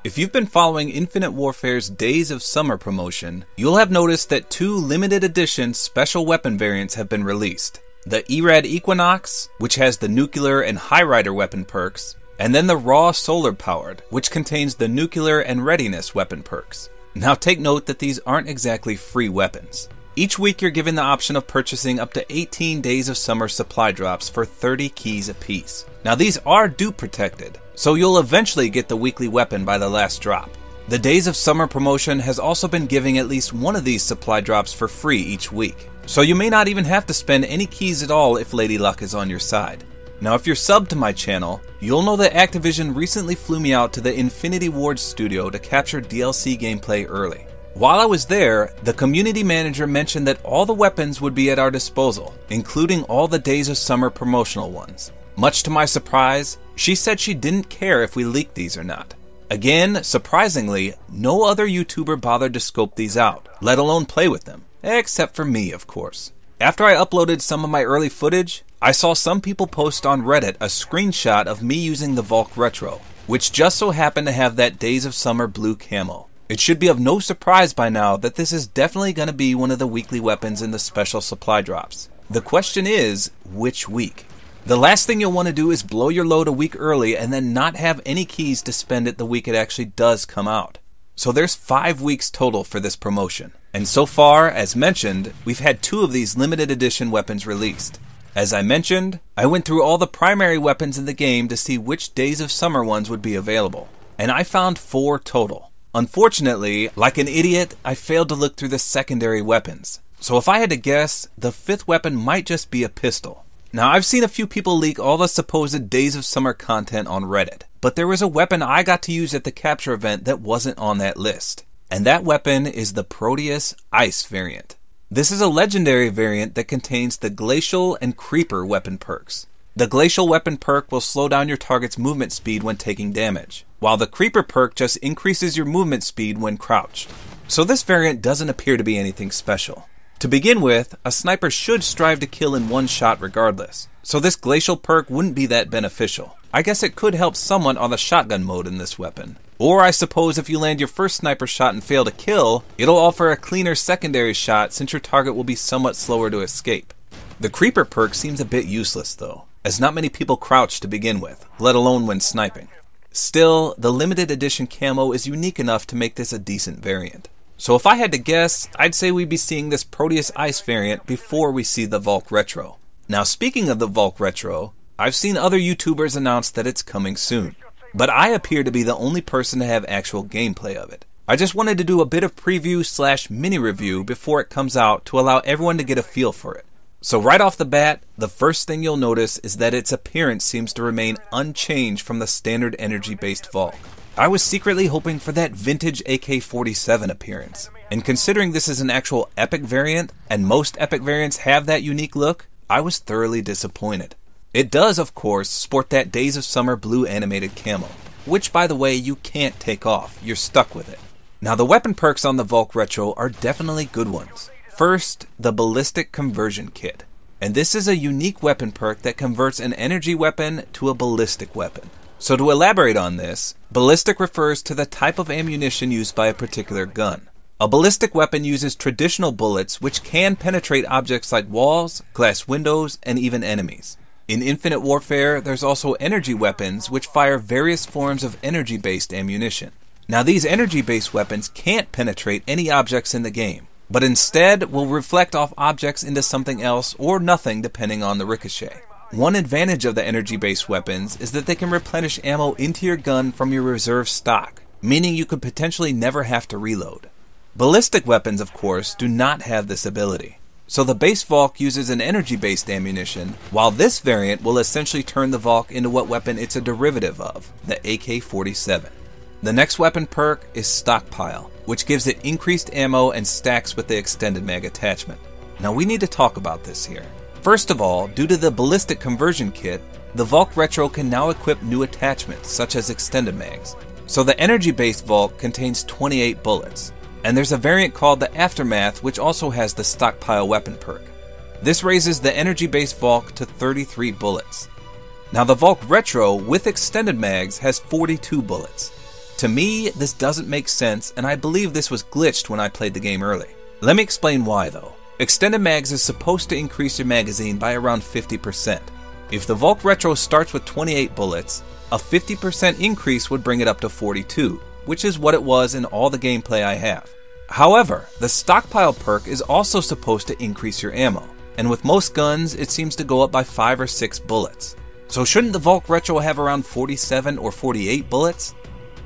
If you've been following Infinite Warfare's Days of Summer promotion, you'll have noticed that 2 limited edition special weapon variants have been released. The ERAD Equinox, which has the nuclear and high rider weapon perks, and then the raw solar powered, which contains the nuclear and readiness weapon perks. Now take note that these aren't exactly free weapons. Each week you're given the option of purchasing up to 18 Days of Summer supply drops for 30 keys apiece. Now these are dupe protected, so you'll eventually get the weekly weapon by the last drop. The Days of Summer promotion has also been giving at least one of these supply drops for free each week, so you may not even have to spend any keys at all if Lady Luck is on your side. Now if you're subbed to my channel, you'll know that Activision recently flew me out to the Infinity Ward studio to capture DLC gameplay early. While I was there, the community manager mentioned that all the weapons would be at our disposal, including all the Days of Summer promotional ones. Much to my surprise, she said she didn't care if we leaked these or not. Again, surprisingly, no other YouTuber bothered to scope these out, let alone play with them. Except for me, of course. After I uploaded some of my early footage, I saw some people post on Reddit a screenshot of me using the Volk Retro, which just so happened to have that Days of Summer blue camo. It should be of no surprise by now that this is definitely going to be one of the weekly weapons in the special supply drops. The question is, which week? The last thing you'll want to do is blow your load a week early and then not have any keys to spend it the week it actually does come out. So there's 5 weeks total for this promotion. And so far, as mentioned, we've had 2 of these limited edition weapons released. As I mentioned, I went through all the primary weapons in the game to see which Days of Summer ones would be available. And I found 4 total. Unfortunately, like an idiot, I failed to look through the secondary weapons. So if I had to guess, the 5th weapon might just be a pistol. Now I've seen a few people leak all the supposed Days of Summer content on Reddit, but there was a weapon I got to use at the capture event that wasn't on that list. And that weapon is the Proteas Ice Variant. This is a legendary variant that contains the Glacial and Creeper weapon perks. The Glacial weapon perk will slow down your target's movement speed when taking damage, while the Creeper perk just increases your movement speed when crouched. So this variant doesn't appear to be anything special. To begin with, a sniper should strive to kill in one shot regardless, so this Glacial perk wouldn't be that beneficial. I guess it could help somewhat on the shotgun mode in this weapon. Or I suppose if you land your first sniper shot and fail to kill, it'll offer a cleaner secondary shot since your target will be somewhat slower to escape. The Creeper perk seems a bit useless though, as not many people crouch to begin with, let alone when sniping. Still, the limited edition camo is unique enough to make this a decent variant. So if I had to guess, I'd say we'd be seeing this Proteas Ice variant before we see the Volk Retro. Now speaking of the Volk Retro, I've seen other YouTubers announce that it's coming soon, but I appear to be the only person to have actual gameplay of it. I just wanted to do a bit of preview / mini review before it comes out to allow everyone to get a feel for it. So right off the bat, the first thing you'll notice is that its appearance seems to remain unchanged from the standard energy-based Volk. I was secretly hoping for that vintage AK-47 appearance, and considering this is an actual epic variant, and most epic variants have that unique look, I was thoroughly disappointed. It does, of course, sport that Days of Summer blue animated camo, which by the way you can't take off, you're stuck with it. Now the weapon perks on the Volk Retro are definitely good ones. First, the Ballistic Conversion Kit, and this is a unique weapon perk that converts an energy weapon to a ballistic weapon. So to elaborate on this, ballistic refers to the type of ammunition used by a particular gun. A ballistic weapon uses traditional bullets which can penetrate objects like walls, glass windows, and even enemies. In Infinite Warfare, there's also energy weapons which fire various forms of energy-based ammunition. Now these energy-based weapons can't penetrate any objects in the game, but instead will reflect off objects into something else or nothing depending on the ricochet. One advantage of the energy-based weapons is that they can replenish ammo into your gun from your reserve stock, meaning you could potentially never have to reload. Ballistic weapons, of course, do not have this ability. So the base Volk uses an energy-based ammunition, while this variant will essentially turn the Volk into what weapon it's a derivative of, the AK-47. The next weapon perk is Stockpile, which gives it increased ammo and stacks with the extended mag attachment. Now we need to talk about this here. First of all, due to the Ballistic Conversion Kit, the Volk Retro can now equip new attachments such as extended mags. So the energy-based Volk contains 28 bullets, and there's a variant called the Aftermath which also has the Stockpile weapon perk. This raises the energy-based Volk to 33 bullets. Now the Volk Retro with extended mags has 42 bullets. To me, this doesn't make sense, and I believe this was glitched when I played the game early. Let me explain why though. Extended mags is supposed to increase your magazine by around 50%. If the Volk Retro starts with 28 bullets, a 50% increase would bring it up to 42, which is what it was in all the gameplay I have. However, the Stockpile perk is also supposed to increase your ammo, and with most guns, it seems to go up by 5 or 6 bullets. So shouldn't the Volk Retro have around 47 or 48 bullets?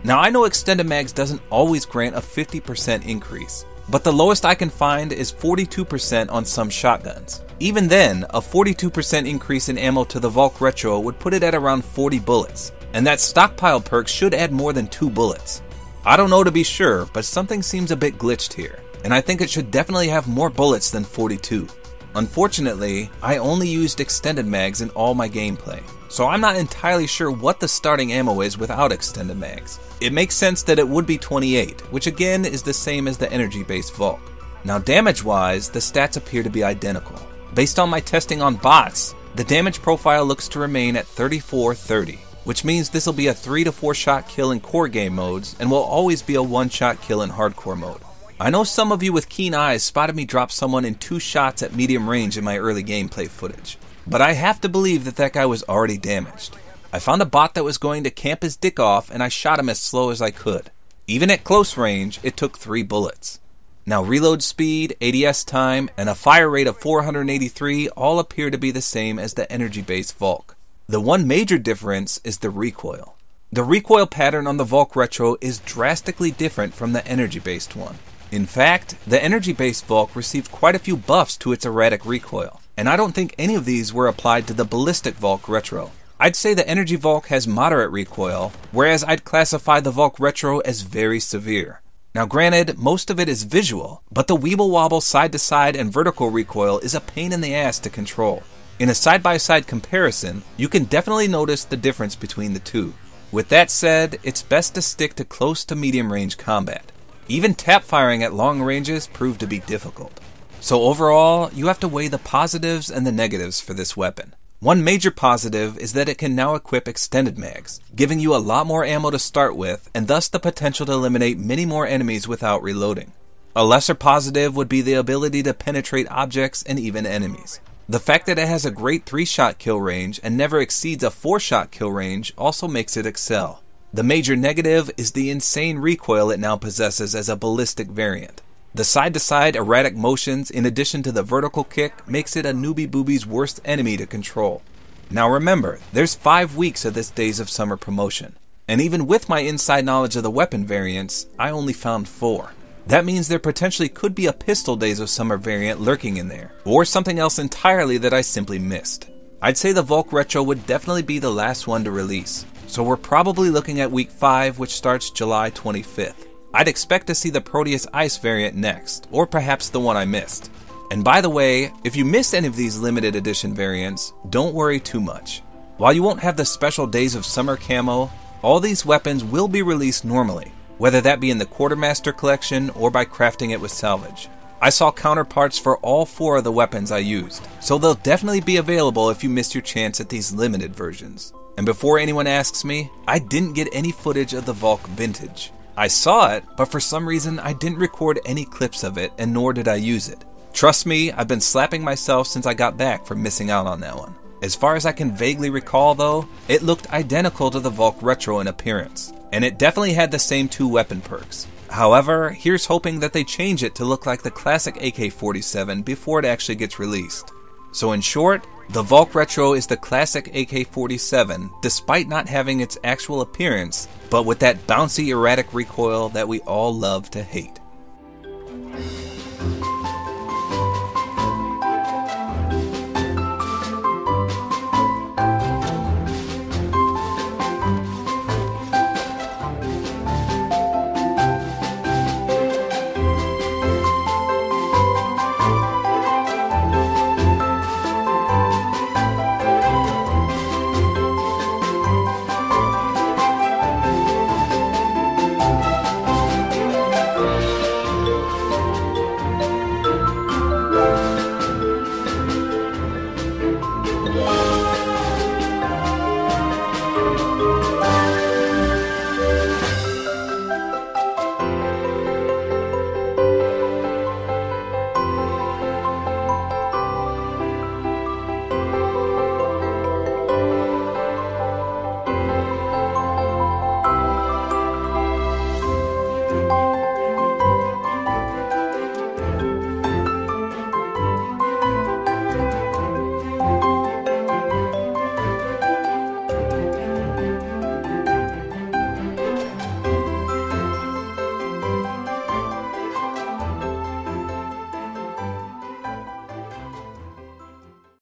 Now I know extended mags doesn't always grant a 50% increase, but the lowest I can find is 42% on some shotguns. Even then, a 42% increase in ammo to the Volk Retro would put it at around 40 bullets, and that Stockpile perk should add more than 2 bullets. I don't know to be sure, but something seems a bit glitched here, and I think it should definitely have more bullets than 42. Unfortunately, I only used extended mags in all my gameplay, so I'm not entirely sure what the starting ammo is without extended mags. It makes sense that it would be 28, which again is the same as the energy-based Volk. Now damage-wise, the stats appear to be identical. Based on my testing on bots, the damage profile looks to remain at 34-30, which means this will be a 3 to 4 shot kill in core game modes and will always be a 1 shot kill in hardcore mode. I know some of you with keen eyes spotted me drop someone in 2 shots at medium range in my early gameplay footage, but I have to believe that that guy was already damaged. I found a bot that was going to camp his dick off and I shot him as slow as I could. Even at close range, it took 3 bullets. Now reload speed, ADS time, and a fire rate of 483 all appear to be the same as the energy-based Volk. The one major difference is the recoil. The recoil pattern on the Volk Retro is drastically different from the energy-based one. In fact, the energy-based Volk received quite a few buffs to its erratic recoil, and I don't think any of these were applied to the Ballistic Volk Retro. I'd say the energy Volk has moderate recoil, whereas I'd classify the Volk Retro as very severe. Now granted, most of it is visual, but the weeble wobble side to side and vertical recoil is a pain in the ass to control. In a side-by-side comparison, you can definitely notice the difference between the two. With that said, it's best to stick to close to medium range combat. Even tap firing at long ranges proved to be difficult. So overall, you have to weigh the positives and the negatives for this weapon. One major positive is that it can now equip extended mags, giving you a lot more ammo to start with and thus the potential to eliminate many more enemies without reloading. A lesser positive would be the ability to penetrate objects and even enemies. The fact that it has a great 3-shot kill range and never exceeds a 4-shot kill range also makes it excel. The major negative is the insane recoil it now possesses as a ballistic variant. The side-to-side erratic motions in addition to the vertical kick makes it a newbie boobie's worst enemy to control. Now remember, there's 5 weeks of this Days of Summer promotion, and even with my inside knowledge of the weapon variants, I only found 4. That means there potentially could be a pistol Days of Summer variant lurking in there, or something else entirely that I simply missed. I'd say the Volk Retro would definitely be the last one to release, so we're probably looking at week 5, which starts July 25th. I'd expect to see the Proteas Ice Variant next, or perhaps the one I missed. And by the way, if you missed any of these limited edition variants, don't worry too much. While you won't have the special Days of Summer camo, all these weapons will be released normally, whether that be in the Quartermaster collection or by crafting it with salvage. I saw counterparts for all 4 of the weapons I used, so they'll definitely be available if you missed your chance at these limited versions. And before anyone asks me, I didn't get any footage of the Volk Vintage. I saw it, but for some reason I didn't record any clips of it, and nor did I use it. Trust me, I've been slapping myself since I got back for missing out on that one. As far as I can vaguely recall though, it looked identical to the Volk Retro in appearance, and it definitely had the same 2 weapon perks. However, here's hoping that they change it to look like the classic AK-47 before it actually gets released. So in short, the Volk Retro is the classic AK-47 despite not having its actual appearance, but with that bouncy erratic recoil that we all love to hate.